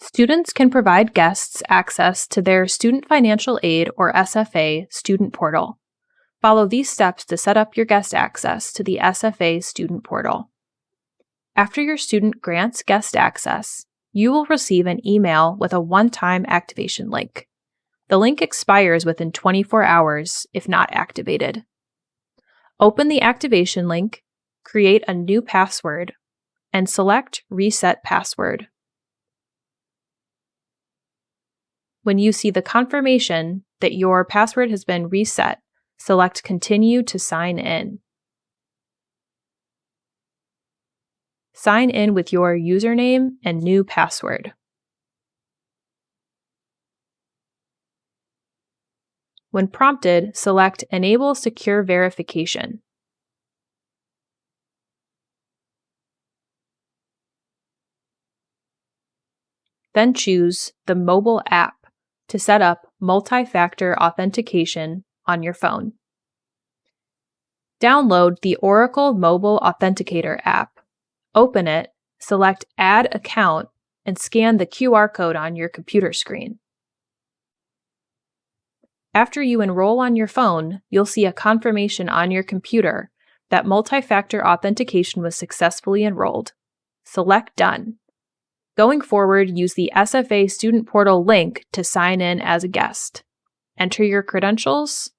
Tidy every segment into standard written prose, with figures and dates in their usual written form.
Students can provide guests access to their Student Financial Aid or SFA student portal. Follow these steps to set up your guest access to the SFA student portal. After your student grants guest access, you will receive an email with a one-time activation link. The link expires within 24 hours if not activated. Open the activation link, create a new password, and select Reset Password. When you see the confirmation that your password has been reset, select Continue to sign in. Sign in with your username and new password. When prompted, select Enable Secure Verification. Then choose the mobile app to set up multi-factor authentication on your phone. Download the Oracle Mobile Authenticator app. Open it, select Add Account, and scan the QR code on your computer screen. After you enroll on your phone, you'll see a confirmation on your computer that multi-factor authentication was successfully enrolled. Select Done. Going forward, use the SFA Student Portal link to sign in as a guest. Enter your credentials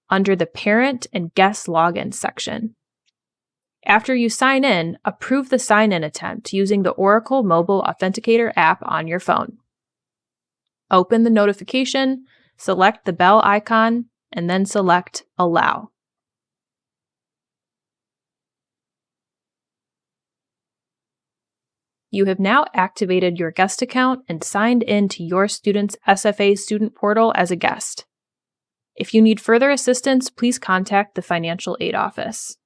under the Parent and Guest Login section. After you sign in, approve the sign-in attempt using the Oracle Mobile Authenticator app on your phone. Open the notification, select the bell icon, and then select Allow. You have now activated your guest account and signed in to your student's SFA student portal as a guest. If you need further assistance, please contact the Financial Aid Office.